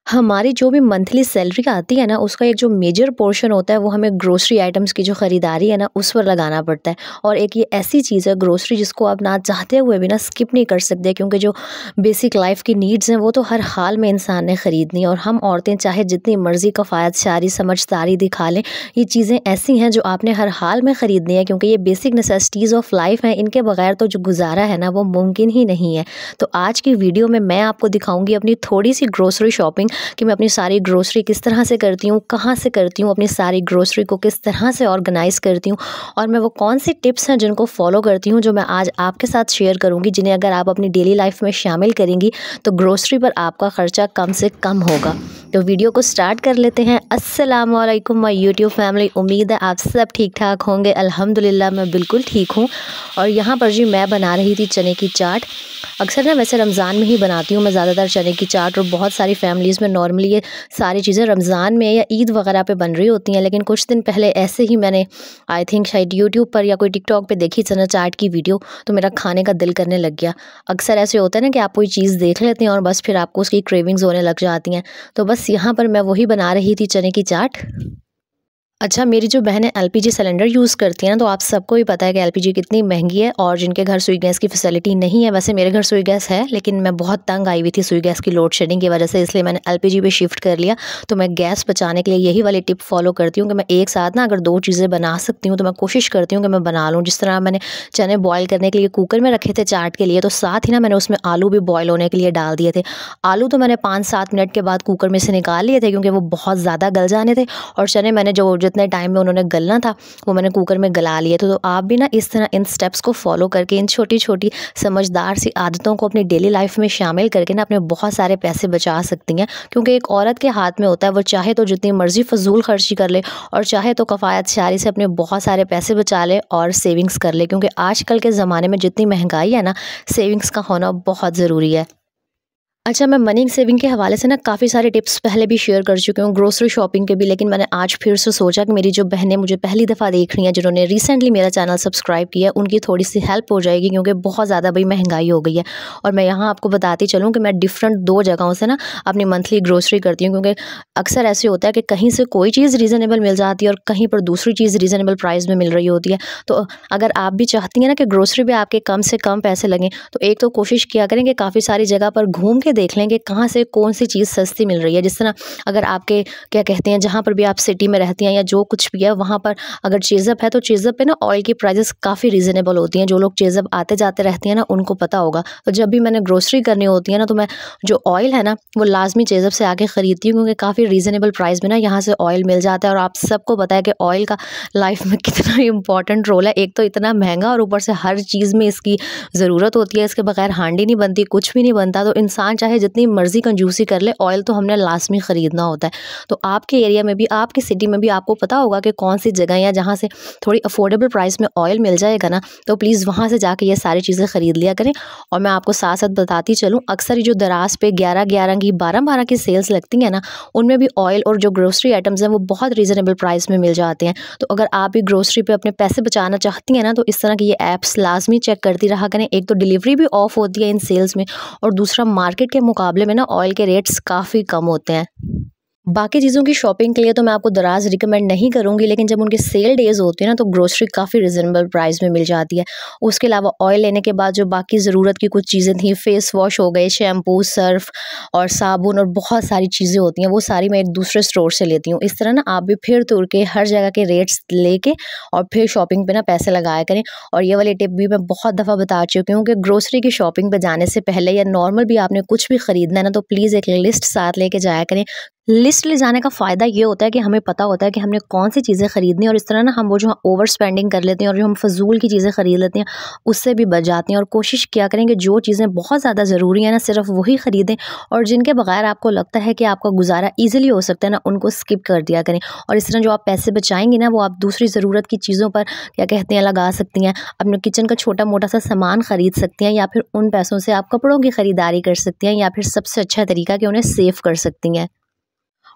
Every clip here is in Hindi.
हमारी जो भी मंथली सैलरी आती है ना, उसका एक जो मेजर पोर्शन होता है वो हमें ग्रोसरी आइटम्स की जो ख़रीदारी है ना, उस पर लगाना पड़ता है। और एक ये ऐसी चीज़ है ग्रोसरी, जिसको आप ना चाहते हुए भी ना स्किप नहीं कर सकते, क्योंकि जो बेसिक लाइफ की नीड्स हैं वो तो हर हाल में इंसान ने ख़रीदनी है। और हम औरतें चाहे जितनी मर्ज़ी कफ़ायत-शारी समझदारी दिखा लें, ये चीज़ें ऐसी हैं जो आपने हर हाल में ख़रीदनी है, क्योंकि ये बेसिक नेसेसिटीज़ ऑफ लाइफ हैं। इनके बगैर तो जो गुजारा है ना, वो मुमकिन ही नहीं है। तो आज की वीडियो में मैं आपको दिखाऊंगी अपनी थोड़ी सी ग्रोसरी शॉपिंग, कि मैं अपनी सारी ग्रोसरी किस तरह से करती हूँ, कहाँ से करती हूँ, अपनी सारी ग्रोसरी को किस तरह से ऑर्गेनाइज़ करती हूँ, और मैं वो कौन सी टिप्स हैं जिनको फॉलो करती हूँ, जो मैं आज आपके साथ शेयर करूँगी, जिन्हें अगर आप अपनी डेली लाइफ में शामिल करेंगी तो ग्रोसरी पर आपका ख़र्चा कम से कम होगा। तो वीडियो को स्टार्ट कर लेते हैं। अस्सलाम वालेकुम माय यूट्यूब फैमिली, उम्मीद है आप सब ठीक ठाक होंगे। अल्हम्दुलिल्लाह मैं बिल्कुल ठीक हूँ। और यहाँ पर जी मैं बना रही थी चने की चाट। अक्सर ना वैसे रमज़ान में ही बनाती हूँ मैं ज़्यादातर चने की चाट, और बहुत सारी फैमिलीज़ में नॉर्मली ये सारी चीज़ें रमज़ान में या ईद वगैरह पे बन रही होती हैं। लेकिन कुछ दिन पहले ऐसे ही मैंने आई थिंक शायद यूट्यूब पर या कोई टिकटॉक पे देखी चना चाट की वीडियो, तो मेरा खाने का दिल करने लग गया। अक्सर ऐसे होता है ना कि आप कोई चीज़ देख लेते हैं और बस फिर आपको उसकी क्रेविंग्स होने लग जाती हैं। तो बस यहाँ पर मैं वही बना रही थी चने की चाट। अच्छा, मेरी जो बहनें एलपीजी सिलेंडर यूज़ करती हैं ना, तो आप सबको ही पता है कि एलपीजी कितनी महंगी है, और जिनके घर सुई गैस की फैसिलिटी नहीं है। वैसे मेरे घर सुई गैस है, लेकिन मैं बहुत तंग आई हुई थी सुई गैस की लोड शेडिंग की वजह से, इसलिए मैंने एलपीजी पे शिफ्ट कर लिया। तो मैं गैस बचाने के लिए यही वाली टिप फॉलो करती हूँ कि मैं एक साथ ना अगर 2 चीज़ें बना सकती हूँ तो मैं कोशिश करती हूँ कि मैं बना लूँ। जिस तरह मैंने चने बॉयल करने के लिए कुकर में रखे थे चाट के लिए, तो साथ ही ना मैंने उसमें आलू भी बॉयल होने के लिए डाल दिए थे। आलू तो मैंने 5-7 मिनट के बाद कुकर में से निकाल लिए थे, क्योंकि वो बहुत ज़्यादा गल जाने थे, और चने मैंने जो जितने टाइम में उन्होंने गलना था वो मैंने कुकर में गला लिए थे। तो आप भी ना इस तरह इन स्टेप्स को फॉलो करके, इन छोटी-छोटी समझदार सी आदतों को अपनी डेली लाइफ में शामिल करके ना अपने बहुत सारे पैसे बचा सकती हैं। क्योंकि एक औरत के हाथ में होता है, वो चाहे तो जितनी मर्ज़ी फ़ज़ूल खर्ची कर ले, और चाहे तो कफ़ायत-शारी से अपने बहुत सारे पैसे बचा ले और सेविंग्स कर ले। क्योंकि आजकल के ज़माने में जितनी महंगाई है ना, सेविंग्स का होना बहुत ज़रूरी है। अच्छा, मैं मनी सेविंग के हवाले से ना काफ़ी सारे टिप्स पहले भी शेयर कर चुकी हूँ, ग्रोसरी शॉपिंग के भी। लेकिन मैंने आज फिर से सोचा कि मेरी जो बहनें मुझे पहली दफ़ा देख रही हैं, जिन्होंने रिसेंटली मेरा चैनल सब्सक्राइब किया है, उनकी थोड़ी-सी हेल्प हो जाएगी, क्योंकि बहुत ज़्यादा भई महंगाई हो गई है। और मैं यहाँ आपको बताती चलूँ कि मैं डिफरेंट 2 जगहों से ना अपनी मंथली ग्रोसरी करती हूँ, क्योंकि अक्सर ऐसे होता है कि कहीं से कोई चीज़ रीज़नेबल मिल जाती है और कहीं पर दूसरी चीज़ रीज़नेबल प्राइस में मिल रही होती है। तो अगर आप भी चाहती हैं ना कि ग्रोसरी पे आपके कम से कम पैसे लगें, तो एक तो कोशिश किया करें कि काफ़ी सारी जगह पर घूम के देख लें कि कहाँ से कौन सी चीज़ सस्ती मिल रही है। जिस तरह अगर आपके क्या कहते हैं, जहाँ पर भी आप सिटी में रहती हैं या जो कुछ भी है, वहाँ पर अगर चेज़अप है, तो चेज़अप पे ना ऑयल की प्राइसेस काफ़ी रीज़नेबल होती हैं। जो लोग चेज़अप आते जाते रहती हैं ना, उनको पता होगा। तो जब भी मैंने ग्रोसरी करनी होती है ना, तो मैं जो ऑयल है ना, वो लाज़मी चेज़अप से आके ख़रीदती हूँ, क्योंकि काफ़ी रीज़नेबल प्राइस में ना यहाँ से ऑयल मिल जाता है। और आप सबको पता है कि ऑयल का लाइफ में कितना इंपॉर्टेंट रोल है। एक तो इतना महंगा, और ऊपर से हर चीज़ में इसकी ज़रूरत होती है। इसके बगैर हांडी नहीं बनती, कुछ भी नहीं बनता। तो इंसान चाहे जितनी मर्ज़ी कंजूसी कर ले, ऑयल तो हमने लाज़मी ख़रीदना होता है। तो आपके एरिया में भी, आपकी सिटी में भी आपको पता होगा कि कौन सी जगह या जहाँ से थोड़ी अफोर्डेबल प्राइस में ऑयल मिल जाएगा ना, तो प्लीज़ वहाँ से जाके ये सारी चीज़ें ख़रीद लिया करें। और मैं आपको साथ-साथ बताती चलूँ, अक्सर ये जो दराज़ पे 11-11 की, 12-12 की सेल्स लगती हैं ना, उनमें भी ऑयल और जो ग्रोसरी आइटम्स हैं वो बहुत रीज़नेबल प्राइस में मिल जाते हैं। तो अगर आप भी ग्रोसरी पे अपने पैसे बचाना चाहती हैं ना, तो इस तरह की ये ऐप्स लाज़मी चेक करती रहा करें। एक तो डिलीवरी भी ऑफ होती है इन सेल्स में, और दूसरा मार्केट के मुकाबले में ना ऑयल के रेट्स काफ़ी कम होते हैं। बाकी चीज़ों की शॉपिंग के लिए तो मैं आपको दराज़ रिकमेंड नहीं करूँगी, लेकिन जब उनके सेल डेज़ होते हैं ना, तो ग्रोसरी काफ़ी रीज़नेबल प्राइस में मिल जाती है। उसके अलावा ऑयल लेने के बाद जो बाकी ज़रूरत की कुछ चीज़ें थी, फेस वॉश हो गए, शैम्पू, सर्फ़ और साबुन और बहुत सारी चीज़ें होती हैं, वो सारी मैं एक दूसरे स्टोर से लेती हूँ। इस तरह ना आप भी फिर तुर के हर जगह के रेट्स लेके और फिर शॉपिंग पे ना पैसे लगाया करें। और ये वाली टिप भी मैं बहुत दफ़ा बता चुकी हूँ कि ग्रोसरी की शॉपिंग पे जाने से पहले या नॉर्मल भी आपने कुछ भी ख़रीदना है ना, तो प्लीज़ एक लिस्ट साथ लेके जाया करें। लिस्ट ले जाने का फ़ायदा ये होता है कि हमें पता होता है कि हमने कौन सी चीज़ें ख़रीदनी है, और इस तरह ना हम वो जो ओवर स्पेंडिंग कर लेते हैं और जो हम फ़ज़ूल की चीज़ें ख़रीद लेते हैं, उससे भी बच जाते हैं। और कोशिश किया करें कि जो चीज़ें बहुत ज़्यादा ज़रूरी हैं ना, सिर्फ़ वही ख़रीदें, और जिनके बगैर आपको लगता है कि आपका गुज़ारा ईज़िली हो सकता है ना, उनको स्किप कर दिया करें। और इस तरह जो आप पैसे बचाएँगी ना, वो आप दूसरी ज़रूरत की चीज़ों पर क्या कहते हैं लगा सकती हैं। अपने किचन का छोटा-मोटा सा सामान ख़रीद सकती हैं, या फिर उन पैसों से आप कपड़ों की ख़रीदारी कर सकती हैं, या फिर सबसे अच्छा तरीका कि उन्हें सेव कर सकती हैं।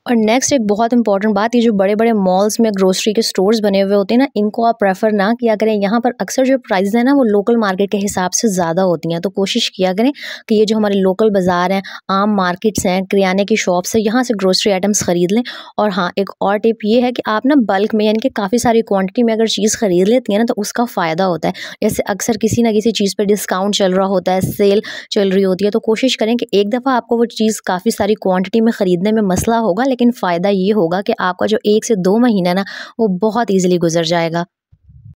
और नेक्स्ट एक बहुत इंपॉर्टेंट बात, ये जो बड़े-बड़े मॉल्स में ग्रोसरी के स्टोर्स बने हुए होते हैं ना, इनको आप प्रेफर ना किया करें। यहाँ पर अक्सर जो प्राइस है ना वो लोकल मार्केट के हिसाब से ज़्यादा होती हैं। तो कोशिश किया करें कि ये जो हमारे लोकल बाज़ार हैं, आम मार्केट्स हैं, किराने की शॉप्स है, यहाँ से ग्रोसरी आइटम्स खरीद लें। और हाँ, एक और टिप ये है कि आप ना बल्क में यानी कि काफ़ी सारी क्वांटिटी में अगर चीज़ खरीद लेती हैं ना, तो उसका फ़ायदा होता है। जैसे अक्सर किसी ना किसी चीज़ पे डिस्काउंट चल रहा होता है, सेल चल रही होती है, तो कोशिश करें कि एक दफ़ा आपको वो चीज़ काफ़ी सारी क्वांटिटी में खरीदने में मसला होगा, लेकिन फ़ायदा ये होगा कि आपका जो 1 से 2 महीना ना वो बहुत ईज़िली गुज़र जाएगा।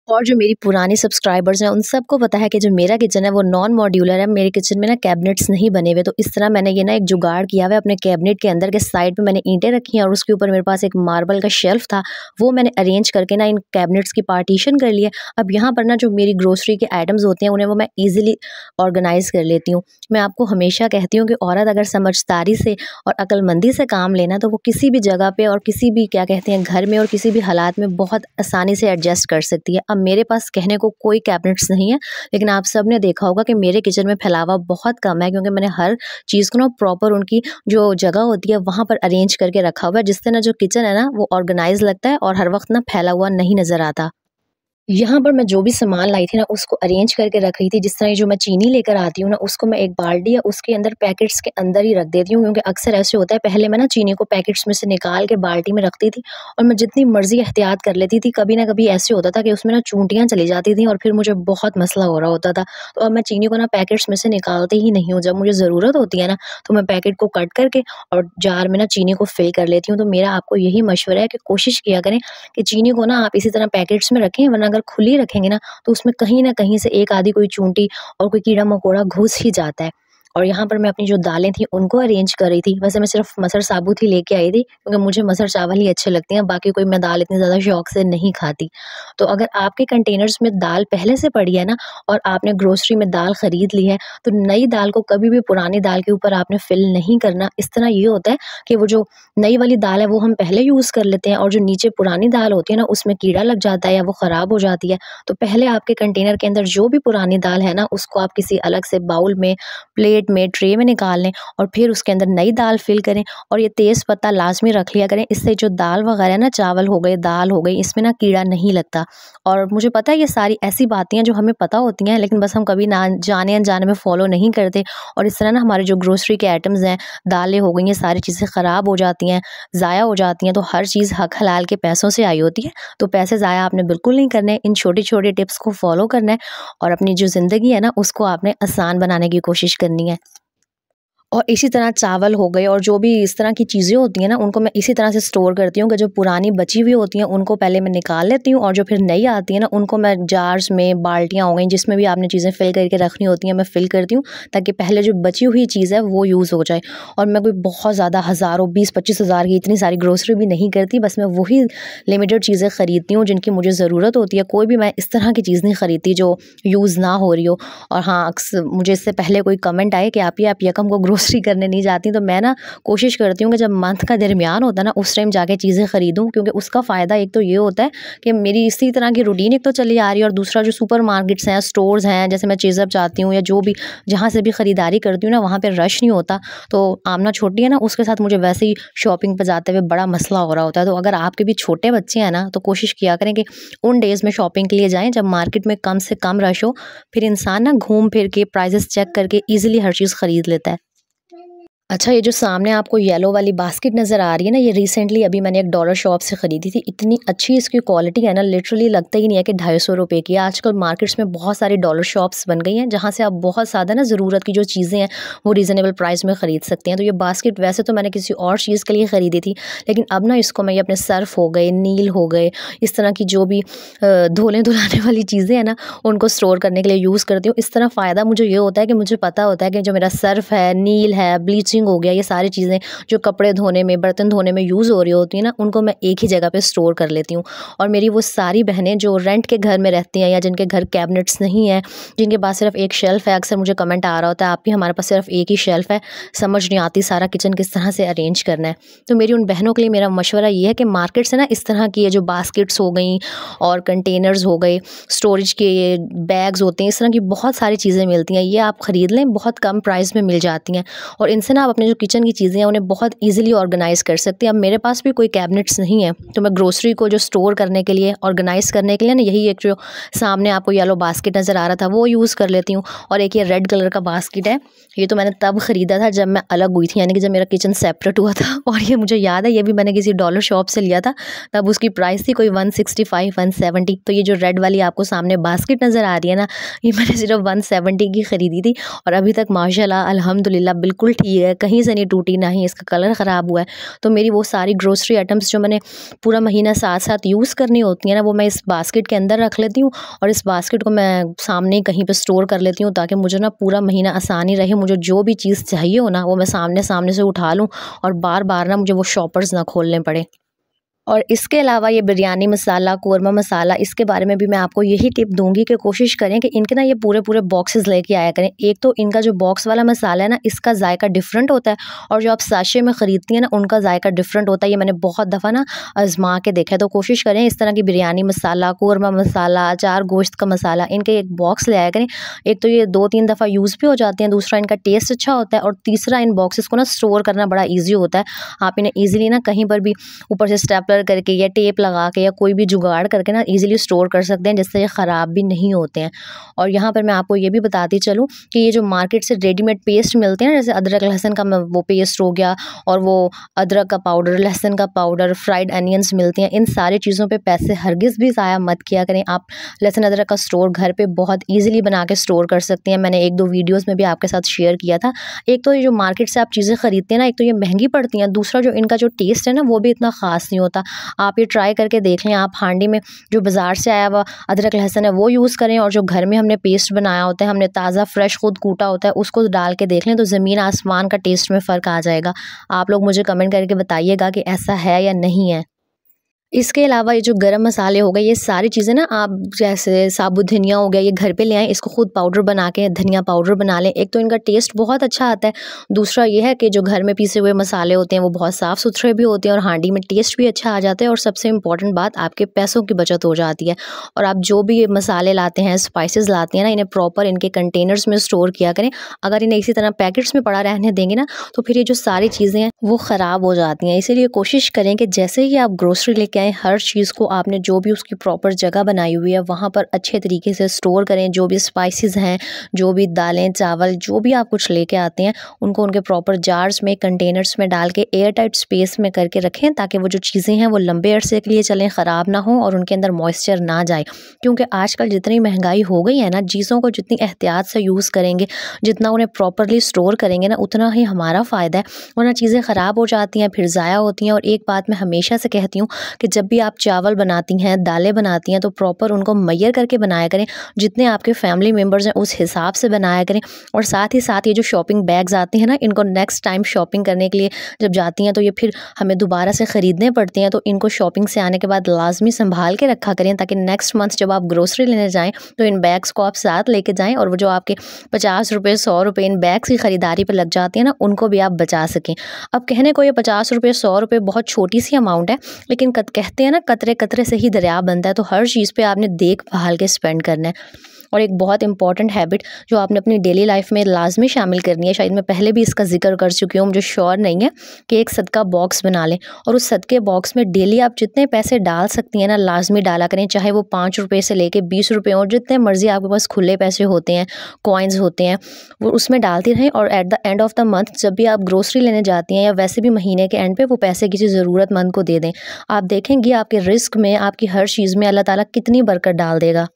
और जो मेरी पुरानी सब्सक्राइबर्स हैं उन सबको पता है कि जो मेरा किचन है वो नॉन मॉड्यूलर है। मेरे किचन में ना कैबिनेट्स नहीं बने हुए, तो इस तरह मैंने ये ना एक जुगाड़ किया हुआ है। अपने कैबिनेट के अंदर के साइड पे मैंने ईंटें रखी हैं और उसके ऊपर मेरे पास एक मार्बल का शेल्फ था, वो मैंने अरेंज करके ना इन कैबिनेट्स की पार्टीशन कर लिया। अब यहाँ पर ना जो मेरी ग्रोसरी के आइटम्स होते हैं उन्हें वो मैं ईजिली ऑर्गेनाइज़ कर लेती हूँ। मैं आपको हमेशा कहती हूँ कि औरत अगर समझदारी से और अक्लमंदी से काम लेना तो वो किसी भी जगह पे और किसी भी क्या कहते हैं घर में और किसी भी हालात में बहुत आसानी से एडजस्ट कर सकती है। अब मेरे पास कहने को कोई कैबिनेट्स नहीं है, लेकिन आप सब ने देखा होगा कि मेरे किचन में फैलावा बहुत कम है, क्योंकि मैंने हर चीज़ को ना प्रॉपर उनकी जो जगह होती है वहाँ पर अरेंज करके रखा हुआ है, जिससे ना जो किचन है ना वो ऑर्गेनाइज लगता है और हर वक्त ना फैला हुआ नहीं नज़र आता। यहाँ पर मैं जो भी सामान लाई थी ना उसको अरेंज करके रख रही थी। जिस तरह जो मैं चीनी लेकर आती हूँ ना उसको मैं एक बाल्टी या उसके अंदर पैकेट्स के अंदर ही रख देती हूँ, क्योंकि अक्सर ऐसे होता है पहले मैं ना चीनी को पैकेट्स में से निकाल के बाल्टी में रखती थी और मैं जितनी मर्ज़ी एहतियात कर लेती थी, कभी ना कभी ऐसे होता था कि उसमें ना चूंटियाँ चली जाती थी और फिर मुझे बहुत मसला हो रहा होता था। तो अब मैं चीनी को ना पैकेट्स में से निकालती ही नहीं हूँ। जब मुझे ज़रूरत होती है ना तो मैं पैकेट को कट करके और जार में ना चीनी को फिल कर लेती हूँ। तो मेरा आपको यही मशवरा है कि कोशिश किया करें कि चीनी को ना आप इसी तरह पैकेट्स में रखें, वरना अगर खुली रखेंगे ना तो उसमें कहीं न कहीं से एक आधी कोई चूंटी और कोई कीड़ा-मकोड़ा घुस ही जाता है। और यहाँ पर मैं अपनी जो दालें थी उनको अरेंज कर रही थी। वैसे मैं सिर्फ़ मसर साबुत ही लेके आई थी, क्योंकि मुझे मसर चावल ही अच्छे लगते हैं, बाकी कोई मैं दाल इतनी ज़्यादा शौक से नहीं खाती। तो अगर आपके कंटेनर्स में दाल पहले से पड़ी है ना और आपने ग्रोसरी में दाल खरीद ली है, तो नई दाल को कभी भी पुरानी दाल के ऊपर आपने फिल नहीं करना। इस तरह ये होता है कि वो जो नई वाली दाल है वो हम पहले यूज़ कर लेते हैं और जो नीचे पुरानी दाल होती है ना उसमें कीड़ा लग जाता है या वो ख़राब हो जाती है। तो पहले आपके कंटेनर के अंदर जो भी पुरानी दाल है ना उसको आप किसी अलग से बाउल में, प्लेट में, ट्रे में निकाल लें और फिर उसके अंदर नई दाल फिल करें। और ये तेज़ पत्ता लाज़मी रख लिया करें, इससे जो दाल वगैरह है ना, चावल हो गए, दाल हो गई, इसमें ना कीड़ा नहीं लगता। और मुझे पता है ये सारी ऐसी बातें हैं जो हमें पता होती हैं, लेकिन बस हम कभी ना जाने अनजाने में फ़ॉलो नहीं करते और इस तरह ना हमारे जो ग्रोसरी के आइटम्स हैं, दालें हो गई, ये सारी चीज़ें ख़राब हो जाती हैं, ज़ाया हो जाती हैं। तो हर चीज़ हक हलाल के पैसों से आई होती है, तो पैसे ज़ाया आपने बिल्कुल नहीं करने। इन छोटी-छोटी टिप्स को फ़ॉलो करना है और अपनी जो ज़िंदगी है ना उसको आपने आसान बनाने की कोशिश करनी है। और इसी तरह चावल हो गए और जो भी इस तरह की चीज़ें होती हैं ना उनको मैं इसी तरह से स्टोर करती हूँ कि जो पुरानी बची हुई होती हैं उनको पहले मैं निकाल लेती हूँ और जो फिर नई आती है ना उनको मैं जार्स में, बाल्टियाँ हो गई, जिसमें भी आपने चीज़ें फिल करके रखनी होती हैं मैं फिल करती हूँ, ताकि पहले जो बची हुई चीज़ है वो यूज़ हो जाए। और मैं कोई बहुत ज़्यादा हज़ारों 20-25 हज़ार की इतनी सारी ग्रोसरी भी नहीं करती, बस मैं वही लिमिटेड चीज़ें खरीदती हूँ जिनकी मुझे ज़रूरत होती है। कोई भी मैं इस तरह की चीज़ नहीं खरीदती जो यूज़ ना हो रही हो। और हाँ, मुझे इससे पहले कोई कमेंट आए कि आप यकम को ग्रोसरी करने नहीं जाती, तो मैं ना कोशिश करती हूँ कि जब मंथ का दरमियान होता है ना उस टाइम जाके चीज़ें खरीदूँ, क्योंकि उसका फ़ायदा एक तो ये होता है कि मेरी इसी तरह की रूटीन एक तो चली आ रही है और दूसरा जो सुपर मार्केट्स हैं, स्टोर्स हैं, जैसे मैं चीज़अप जाती हूँ या जो भी जहाँ से भी ख़रीदारी करती हूँ ना वहाँ पे रश नहीं होता। तो आमना छोटी है ना, उसके साथ मुझे वैसे ही शॉपिंग पे जाते हुए बड़ा मसला हो रहा होता है। तो अगर आपके भी छोटे बच्चे हैं ना तो कोशिश किया करें कि उन डेज़ में शॉपिंग के लिए जाएँ जब मार्केट में कम से कम रश हो, फिर इंसान ना घूम फिर के प्राइसेस चेक करके ईज़िली हर चीज़ खरीद लेता है। अच्छा, ये जो सामने आपको येलो वाली बास्केट नज़र आ रही है ना, ये रिसेंटली अभी मैंने एक डॉलर शॉप से ख़रीदी थी। इतनी अच्छी इसकी क्वालिटी है ना, लिटरली लगता ही नहीं है कि 250 रुपए की है। आजकल मार्केट्स में बहुत सारी डॉलर शॉप्स बन गई हैं जहाँ से आप बहुत ज़्यादा ना ज़रूरत की जो चीज़ें हैं वो रीज़नेबल प्राइस में ख़रीद सकते हैं। तो ये बास्केट वैसे तो मैंने किसी और चीज़ के लिए ख़रीदी थी, लेकिन अब ना इसको मैं ये अपने सर्फ़ हो गए, नील हो गए, इस तरह की जो भी धोने धुलाने वाली चीज़ें हैं ना उनको स्टोर करने के लिए यूज़ करती हूँ। इस तरह फ़ायदा मुझे ये होता है कि मुझे पता होता है कि जो मेरा सर्फ़ है, नील है, ब्लीचिंग हो गया, ये सारी चीज़ें जो कपड़े धोने में, बर्तन धोने में यूज़ हो रही होती हैं ना उनको मैं एक ही जगह पे स्टोर कर लेती हूँ। और मेरी वो सारी बहनें जो रेंट के घर में रहती हैं या जिनके घर कैबिनेट्स नहीं हैं, जिनके पास सिर्फ एक शेल्फ है, अक्सर मुझे कमेंट आ रहा होता है आप भी हमारे पास सिर्फ एक ही शेल्फ है, समझ नहीं आती सारा किचन किस तरह से अरेंज करना है। तो मेरी उन बहनों के लिए मेरा मशवरा ये है कि मार्केट से ना इस तरह की ये जो बास्केट्स हो गई और कंटेनर्स हो गए, स्टोरेज के ये बैग्स होते हैं, इस तरह की बहुत सारी चीज़ें मिलती हैं, ये आप ख़रीद लें, बहुत कम प्राइस में मिल जाती हैं और इनसे ना आप आप अपने जो किचन की चीज़ें हैं उन्हें बहुत ईजिली ऑर्गेनाइज़ कर सकते हैं। अब मेरे पास भी कोई कैबिनेट्स नहीं है, तो मैं ग्रोसरी को जो स्टोर करने के लिए, ऑर्गेनाइज़ करने के लिए ना, यही एक जो सामने आपको येलो बास्केट नज़र आ रहा था वो यूज़ कर लेती हूँ। और एक ये रेड कलर का बास्केट है, ये तो मैंने तब ख़रीदा था जब मैं अलग हुई थी, यानी कि जब मेरा किचन सेपरेट हुआ था। और ये मुझे याद है, ये भी मैंने किसी डॉलर शॉप से लिया था, तब उसकी प्राइस थी कोई 165 170। तो ये जो रेड वाली आपको सामने बास्केट नज़र आ रही है ना, ये मैंने सिर्फ 170 की ख़रीदी थी और अभी तक माशाल्लाह अल्हम्दुलिल्लाह बिल्कुल ठीक है, कहीं से नहीं टूटी, ना ही इसका कलर ख़राब हुआ है। तो मेरी वो सारी ग्रोसरी आइटम्स जो मैंने पूरा महीना साथ साथ यूज़ करनी होती है ना, वो मैं इस बास्केट के अंदर रख लेती हूँ और इस बास्केट को मैं सामने कहीं पर स्टोर कर लेती हूँ, ताकि मुझे ना पूरा महीना आसानी रहे। मुझे जो भी चीज़ चाहिए हो ना, वो मैं सामने सामने से उठा लूँ और बार बार ना मुझे वो शॉपर्स ना खोलने पड़े। और इसके अलावा ये बिरयानी मसाला, कोरमा मसाला, इसके बारे में भी मैं आपको यही टिप दूँगी कि कोशिश करें कि इनके ना ये पूरे-पूरे बॉक्सेस लेके आया करें। एक तो इनका जो बॉक्स वाला मसाला है ना, इसका जायका डिफरेंट होता है और जो आप साशे में ख़रीदती हैं ना, उनका जायका डिफरेंट होता है। ये मैंने बहुत दफ़ा ना आज़मा के देखा है। तो कोशिश करें इस तरह की बिरयानी मसाला, कोरमा मसाला, अचार गोश्त का मसाला, इनके एक बॉक्स ले आया करें। एक तो ये 2-3 दफ़ा यूज़ भी हो जाते हैं, दूसरा इनका टेस्ट अच्छा होता है और तीसरा इन बॉक्सेस को ना स्टोर करना बड़ा ईज़ी होता है। आप इन्हें ईज़िली ना कहीं पर भी ऊपर से स्टेपलर करके या टेप लगा के या कोई भी जुगाड़ करके ना इजीली स्टोर कर सकते हैं, जिससे ये ख़राब भी नहीं होते हैं। और यहाँ पर मैं आपको ये भी बताती चलूँ कि ये जो मार्केट से रेडीमेड पेस्ट मिलते हैं ना, जैसे अदरक लहसुन का वो पेस्ट हो गया और वो अदरक का पाउडर, लहसुन का पाउडर, फ्राइड अनियंस मिलती हैं, इन सारी चीज़ों पे पैसे हरगिज़ भी ज़ाया मत किया करें। आप लहसुन अदरक का स्टोर घर पे बहुत ईजिली बना के स्टोर कर सकते हैं। मैंने 1-2 वीडियोज़ में भी आपके साथ शेयर किया था। एक तो ये जो मार्केट से आप चीज़ें ख़रीदते हैं ना, एक तो ये महंगी पड़ती हैं, दूसरा जो इनका जो टेस्ट है ना, वो भी इतना ख़ास नहीं होता। आप ये ट्राई करके देख लें। आप हांडी में जो बाज़ार से आया हुआ अदरक लहसुन है वो यूज़ करें और जो घर में हमने पेस्ट बनाया होता है, हमने ताज़ा फ्रेश खुद कूटा होता है, उसको डाल के देख लें, तो ज़मीन आसमान का टेस्ट में फ़र्क आ जाएगा। आप लोग मुझे कमेंट करके बताइएगा कि ऐसा है या नहीं है। इसके अलावा ये जो गरम मसाले हो गए, ये सारी चीज़ें ना आप जैसे साबुत धनिया हो गया, ये घर पे ले आएँ, इसको खुद पाउडर बना के धनिया पाउडर बना लें। एक तो इनका टेस्ट बहुत अच्छा आता है, दूसरा ये है कि जो घर में पीसे हुए मसाले होते हैं वो बहुत साफ़ सुथरे भी होते हैं और हांडी में टेस्ट भी अच्छा आ जाता है और सबसे इम्पॉर्टेंट बात, आपके पैसों की बचत हो जाती है। और आप जो भी ये मसाले लाते हैं, स्पाइसेस लाते हैं ना, इन्हें प्रॉपर इनके कंटेनर्स में स्टोर किया करें। अगर इन्हें इसी तरह पैकेट्स में पड़ा रहने देंगे ना, तो फिर ये जो सारी चीज़ें हैं वो ख़राब हो जाती हैं। इसीलिए कोशिश करें कि जैसे ही आप ग्रोसरी लेके आएँ, हर चीज़ को आपने जो भी उसकी प्रॉपर जगह बनाई हुई है वहाँ पर अच्छे तरीके से स्टोर करें। जो भी स्पाइसेस हैं, जो भी दालें, चावल, जो भी आप कुछ लेके आते हैं, उनको उनके प्रॉपर जार्स में, कंटेनर्स में डाल के एयर टाइट स्पेस में करके रखें, ताकि वो जो चीज़ें हैं वो लंबे अरसे के लिए चलें, ख़राब ना हो और उनके अंदर मॉइस्चर ना जाए। क्योंकि आजकल जितनी महंगाई हो गई है ना, चीज़ों को जितनी एहतियात से यूज़ करेंगे, जितना उन्हें प्रॉपरली स्टोर करेंगे ना, उतना ही हमारा फ़ायदा है। वरना चीज़ें ख़राब हो जाती हैं, फिर ज़ाया होती हैं। और एक बात मैं हमेशा से कहती हूँ कि जब भी आप चावल बनाती हैं, दालें बनाती हैं, तो प्रॉपर उनको मैयर करके बनाया करें। जितने आपके फैमिली मेम्बर्स हैं उस हिसाब से बनाया करें। और साथ ही साथ ये जो शॉपिंग बैग्स आते हैं ना, इनको नेक्स्ट टाइम शॉपिंग करने के लिए जब जाती हैं तो ये फिर हमें दोबारा से ख़रीदने पड़ते हैं, तो इनको शॉपिंग से आने के बाद लाजमी संभाल के रखा करें, ताकि नेक्स्ट मंथ जब आप ग्रोसरी लेने जाएँ तो इन बैग्स को आप साथ लेके जाएँ और वो जो आपके 50 रुपये 100 रुपये इन बैग्स की ख़रीदारी पर लग जाती है ना, उनको भी आप बचा सकें। अब कहने को ये 50 रुपये 100 रुपये बहुत छोटी सी अमाउंट है, लेकिन कहते हैं ना, कतरे कतरे से ही दरिया बनता है। तो हर चीज़ पे आपने देख भाल के स्पेंड करना है। और एक बहुत इंपॉर्टेंट हैबिट जो आपने अपनी डेली लाइफ में लाजमी शामिल करनी है, शायद मैं पहले भी इसका जिक्र कर चुकी हूँ, मुझे श्योर नहीं है, कि एक सदका बॉक्स बना लें और उस सदके बॉक्स में डेली आप जितने पैसे डाल सकती हैं ना, लाजमी डाला करें। चाहे वो 5 रुपये से लेके 20 रुपये और जितने मर्जी आपके पास खुले पैसे होते हैं, कॉइन्स होते हैं, वो उसमें डालती रहें। और at the end of the month जब भी आप ग्रोसरी लेने जाती हैं या वैसे भी महीने के एंड पे वो पैसे किसी ज़रूरतमंद को दे दें। आप देखेंगे आपके रिस्क में, आपकी हर चीज़ में अल्लाह ताला कितनी बरकत डाल देगा।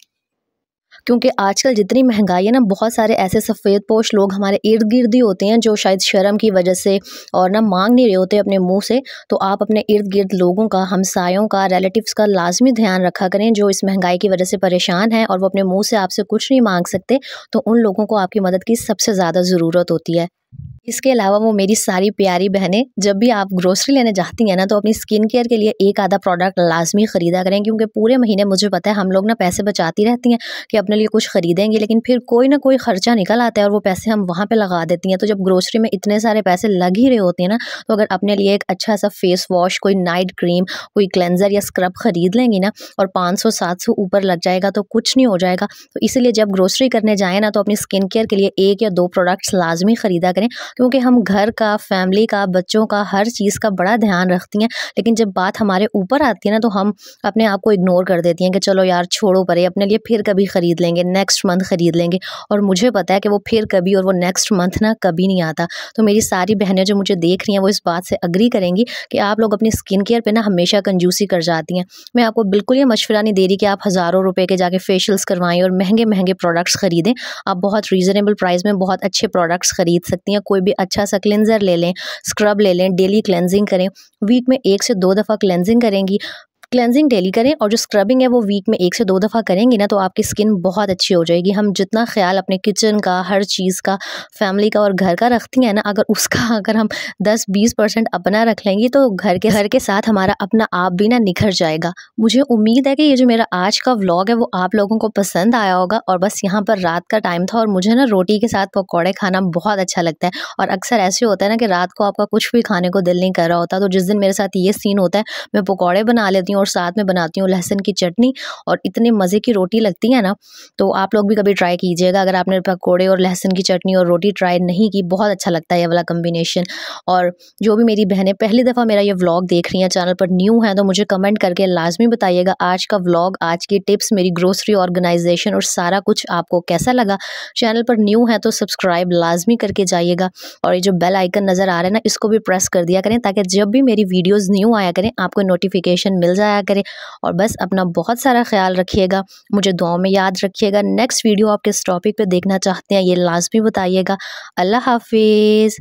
क्योंकि आजकल जितनी महंगाई है ना, बहुत सारे ऐसे सफ़ेदपोश लोग हमारे इर्द गिर्द ही होते हैं जो शायद शर्म की वजह से और ना मांग नहीं रहे होते अपने मुंह से। तो आप अपने इर्द गिर्द लोगों का, हमसायों का, रिलेटिव्स का लाजमी ध्यान रखा करें जो इस महंगाई की वजह से परेशान हैं और वो अपने मुंह से आपसे कुछ नहीं मांग सकते। तो उन लोगों को आपकी मदद की सबसे ज़्यादा ज़रूरत होती है। इसके अलावा वो मेरी सारी प्यारी बहनें, जब भी आप ग्रोसरी लेने जाती हैं ना, तो अपनी स्किन केयर के लिए एक आधा प्रोडक्ट लाजमी ख़रीदा करें। क्योंकि पूरे महीने मुझे पता है हम लोग ना पैसे बचाती रहती हैं कि अपने लिए कुछ ख़रीदेंगे, लेकिन फिर कोई ना कोई ख़र्चा निकल आता है और वो पैसे हम वहाँ पे लगा देती हैं। तो जब ग्रोसरी में इतने सारे पैसे लग ही रहे होते हैं ना, तो अगर अपने लिए एक अच्छा सा फेस वॉश, कोई नाइट क्रीम, कोई क्लेंजर या स्क्रब ख़रीद लेंगी ना, और 500-700 ऊपर लग जाएगा तो कुछ नहीं हो जाएगा। तो इसीलिए जब ग्रोसरी करने जाएँ ना, तो अपनी स्किन केयर के लिए 1 या 2 प्रोडक्ट्स लाजमी ख़रीदा करें, क्योंकि हम घर का, फैमिली का, बच्चों का, हर चीज़ का बड़ा ध्यान रखती हैं। लेकिन जब बात हमारे ऊपर आती है ना, तो हम अपने आप को इग्नोर कर देती हैं कि चलो यार छोड़ो परे, अपने लिए फिर कभी खरीद लेंगे, नेक्स्ट मंथ खरीद लेंगे। और मुझे पता है कि वो फिर कभी और वो नेक्स्ट मंथ ना कभी नहीं आता। तो मेरी सारी बहनें जो मुझे देख रही हैं वो इस बात से एग्री करेंगी कि आप लोग अपनी स्किन केयर पे ना हमेशा कंजूसी कर जाती हैं। मैं आपको बिल्कुल ये मशवरा नहीं दे रही कि आप हज़ारों रुपए के जाके फेशियल्स करवाएं और महंगे प्रोडक्ट्स खरीदें। आप बहुत रीज़नेबल प्राइस में बहुत अच्छे प्रोडक्ट्स खरीद सकती हैं। कोई भी अच्छा सा क्लेंजर ले लें, स्क्रब ले लें, डेली क्लेंजिंग करें। वीक में 1 से 2 दफ़ा क्लेंजिंग करेंगी, क्लेंजिंग डेली करें, और जो स्क्रबिंग है वो वीक में 1 से 2 दफ़ा करेंगी ना, तो आपकी स्किन बहुत अच्छी हो जाएगी। हम जितना ख्याल अपने किचन का, हर चीज़ का, फैमिली का और घर का रखती हैं ना, अगर हम 10-20% अपना रख लेंगी तो घर के साथ हमारा अपना आप भी ना निखर जाएगा। मुझे उम्मीद है कि ये जो मेरा आज का व्लॉग है वो आप लोगों को पसंद आया होगा। और बस यहाँ पर रात का टाइम था और मुझे ना रोटी के साथ पकौड़े खाना बहुत अच्छा लगता है। और अक्सर ऐसे होता है ना कि रात को आपका कुछ भी खाने को दिल नहीं कर रहा होता, तो जिस दिन मेरे साथ ये सीन होता है, मैं पकौड़े बना लेती हूँ और साथ में बनाती हूँ लहसुन की चटनी, और इतने मज़े की रोटी लगती है ना। तो आप लोग भी कभी ट्राई कीजिएगा, अगर आपने पकौड़े और लहसुन की चटनी और रोटी ट्राई नहीं की, बहुत अच्छा लगता है ये वाला कम्बिनेशन। और जो भी मेरी बहनें पहली दफ़ा मेरा ये व्लॉग देख रही हैं, चैनल पर न्यू हैं, तो मुझे कमेंट करके लाजमी बताइएगा आज का व्लॉग, आज की टिप्स, मेरी ग्रोसरी ऑर्गेनाइजेशन और सारा कुछ आपको कैसा लगा। चैनल पर न्यू है तो सब्सक्राइब लाजमी करके जाइएगा, और ये जो बेल आइकन नज़र आ रहा है ना, इसको भी प्रेस कर दिया करें ताकि जब भी मेरी वीडियोज़ न्यू आया करें आपको नोटिफिकेशन मिल जाया करे। और बस अपना बहुत सारा ख्याल रखिएगा, मुझे दुआओं में याद रखिएगा। नेक्स्ट वीडियो आप किस टॉपिक पे देखना चाहते हैं ये लाजमी बताइएगा। अल्लाह हाफिज़।